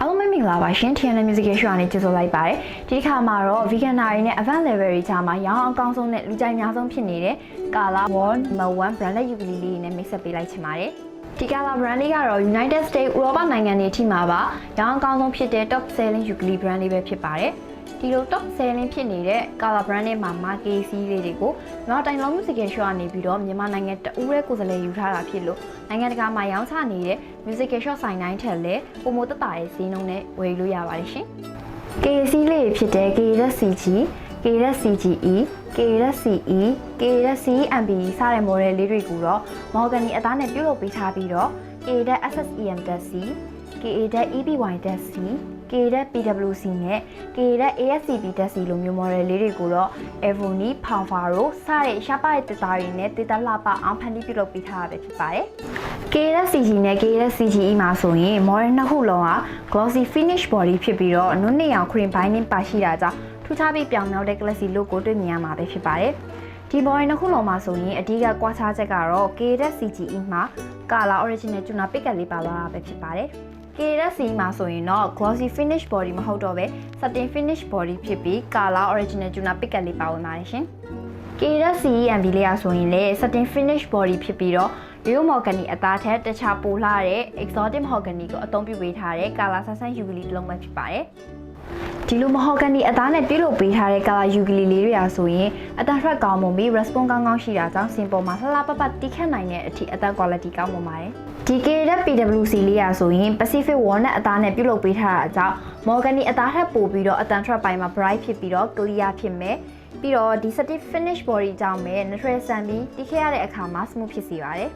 အားလုံးပဲမင်္ဂလာပါရှင် TNL Music Show အနေနဲ့ကြိုဆိုလိုက်ပါတယ်ဒီတစ်ခါမှာတော့ Veganery နဲ့ Advanced Level တွေကြားမှာရောင်းအောင်အကောင်းဆုံးနဲ့လူကြိုက်များဆုံးဖြစ်နေတဲ့ Color World No.1 branded ukulele နဲ့မိတ်ဆက်ပေးလိုက်ချင်ပါတယ်ဒီ Color brand လေးကတော့ United States ဥရောပနိုင်ငံတွေအထိမှာပါရောင်းအောင်အကောင်းဆုံးဖြစ်တဲ့ Top Selling ukulele brand လေးပဲဖြစ်ပါတယ်ဒီလို Top Selling ဖြစ်နေတဲ့ Color brand နဲ့မှာ market စီးလေးတွေကိုကျွန်တော်တိုင်လုံး Music Show ကနေပြီးတော့မြန်မာနိုင်ငံတဦးရဲ့ကိုယ်စားလှယ်ယူထားတာဖြစ်လို့နိုင်ငံတကာမှာရောင်းချနေတဲ့ Music Show ဆိုင်တိုင်းထက်လည်းပုံမသက်တာရဲ့ဈေးနှုန်းနဲ့ဝယ်လို့ရပါတယ်ရှင် KC လေးဖြစ်တဲ့ KCG KCGE KCE KCMB စတဲ့ model လေးတွေကိုတော့ Mahogany အသားနဲ့ပြုလုပ်ပေးထားပြီးတော့ KSSEM-C KEBY-C KPWC နဲ့ KASCP-C လိုမျိုး model လေးတွေကိုတော့ Evony, Panfaro စတဲ့ရှားပါတဲ့တက်သားတွေနဲ့တက်သားလှပအောင်ဖန်တီးပြုလုပ်ပေးထားတာပဲဖြစ်ပါတယ်။ KSCG နဲ့ KSCGE မှာဆိုရင် model နှစ်ခုလုံးက glossy finish body ဖြစ်ပြီးတော့နုနဲ့ရောင် cream binding ပါရှိတာကြောင့်ထူးခြားပြီးပြောင်မြောက်တဲ့ classy look ကိုတွေ့မြင်ရမှာပဲဖြစ်ပါတယ်။ဒီ model နှစ်ခုလုံးမှာဆိုရင်အဓိကကွာခြားချက်ကတော့ KSCGE မှာ color original tuna pick လေးပါလာတာပဲဖြစ်ပါတယ်။ KSC မှာဆိုရင်တော့ glossy finish body မဟုတ်တော့ပဲ satin finish body ဖြစ်ပြီး color original tuna pick လေးပါဝင်ပါတယ်ရှင်။ KSCEMB လေးဆိုရင်လည်း satin finish body ဖြစ်ပြီးတော့ real mahogany အသားထက်တခြားပိုလှတဲ့ exotic mahogany ကိုအသုံးပြုပေးထားတဲ့ color sunshine ukulele တစ်လုံးပဲဖြစ်ပါတယ်။ဒီလို mahogany အသားနဲ့ပြုလုပ်ပေးထားတဲ့ color ukulele လေးတွေဆိုရင်အတန်ထွက်ကောင်းမွန်ပြီး response ကောင်းကောင်းရှိတာကြောင့်စင်ပေါ်မှာလှလှပပတီးခတ်နိုင်တဲ့အထိအတန် quality ကောင်းမွန်ပါတယ်။ဒီPWC လေးရဆိုရင် Pacific Walnut အသားနဲ့ပြုလုပ်ပေးထားတာကြောင့် Mahogany အသားထက်ပိုပြီးတော့အတန်ထွက်ပိုင်းမှာ bright ဖြစ်ပြီးတော့ clear ဖြစ်မယ်ပြီးတော့ဒီ satin finish body ကြောင့်ပဲ natural ဆန်ပြီးတီးခဲ့ရတဲ့အခါမှာ smooth ဖြစ်စေပါတယ်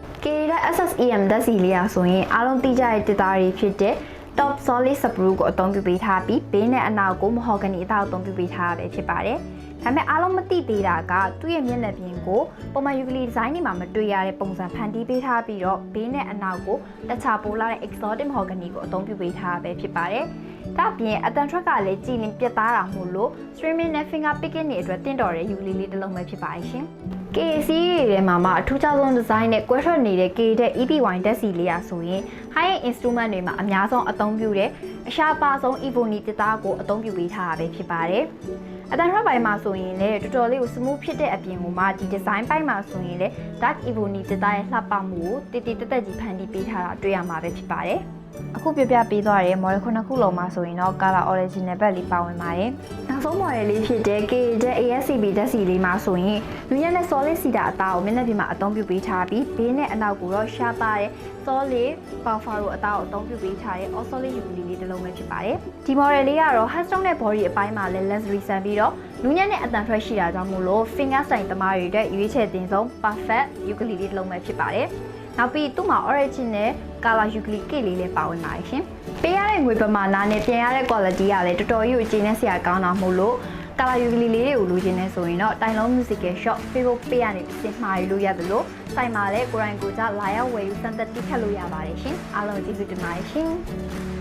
။ SSEM ဓာတ်စီလေးရဆိုရင်အားလုံးသိကြတဲ့တစ်သားတွေဖြစ်တဲ့ Top Solid Sprue ကိုအသုံးပြုပေးထားပြီးဘေးနဲ့အနောက်ကို Mahogany အသားကိုအသုံးပြုပေးထားတာပဲဖြစ်ပါတယ်။ဒါပေမဲ့အားလုံးမသိသေးတာကသူ့ရဲ့မျက်နှာပြင်ကိုပုံမှန် ukulele design တွေမှာမတွေ့ရတဲ့ပုံစံဖန်တီးပေးထားပြီးတော့ဘေးနဲ့အနောက်ကိုတခြားပိုလာတဲ့ exotic mahogany ကိုအသုံးပြုပေးထားတာပဲဖြစ်ပါတယ်။ဒါ့အပြင်အတန်ထွက်ကလည်းကြည်လင်ပြတ်သားတာမို့လို့ streaming နဲ့ finger picking တွေအတွက်တင့်တော်တဲ့ ukulele တစ်လုံးပဲဖြစ်ပါတယ်ရှင်။ KC ရဲ့ထဲမှာအထူးခြားဆုံး design နဲ့ကွဲထွက်နေတဲ့ KEBY ဓာတ်စီလေးရဆိုရင် high-end instrument တွေမှာအများဆုံးအသုံးပြုတဲ့အရှားပါဆုံး Evony တစ်သားကိုအသုံးပြုပေးထားတာပဲဖြစ်ပါတယ်။အတန်ထွက်ပိုင်းမှာဆိုရင်လည်းတော်တော်လေးကို smooth ဖြစ်တဲ့အပြင်ကိုမှဒီ design ပိုင်းမှာဆိုရင်လည်း dark Evony တစ်သားရဲ့လှပမှုကိုတည်တက်ကြီးဖန်တီးပေးထားတာတွေ့ရမှာပဲဖြစ်ပါတယ်။အခုပြပြပေးသွားတဲ့ model ခုနှစ်ခုလုံးမှာဆိုရင်တော့ color original ဘက်လေးပါဝင်ပါတယ်။နောက်ဆုံး model လေးဖြစ်တဲ့ ASCP ဓာတ်စီလေးမှာဆိုရင်လူရက်နဲ့ solid cedar အသားကိုမျက်နှာပြင်မှာအသုံးပြုပေးထားပြီးဘေးနဲ့အနောက်ကိုတော့ရှားပါတဲ့ solid Panfaro အသားကိုအသုံးပြုပေးထားတဲ့ all solid ukulele လေးတစ်လုံးပဲဖြစ်ပါတယ်။ဒီ model လေးကတော့ headstone နဲ့ body အပိုင်းမှာလည်း luxury ဆန်ပြီးတော့လူညံ့နဲ့အတန်ထွက်ရှိတာကြောင့်မို့လို့ finger style သမားတွေအတွက်ရွေးချယ်တင်ဆုံး perfect ukulele တစ်လုံးပဲဖြစ်ပါတယ်။နောက်ပြီးသူ့မှာ original color ukulele kit လေးလည်းပါဝင်ပါတယ်ရှင်။ပေးရတဲ့ငွေပမာဏနဲ့ပြန်ရတဲ့ quality ကလည်းတော်တော်ကြီးကိုကျေနပ်စရာကောင်းတာမို့လို့ color ukulele လေးတွေကိုလိုချင်နေဆိုရင်တော့တိုင်လုံး music shop Facebook page ကနေပြင်မှာယူလို့ရတယ်လို့စိုက်မှာလည်းကိုယ်တိုင်ကိုယ်ကြလာရောက်ဝယ်ယူစမ်းသပ်တိခတ်လို့ရပါတယ်ရှင်။အားလုံးကျေးဇူးတင်ပါတယ်ရှင်။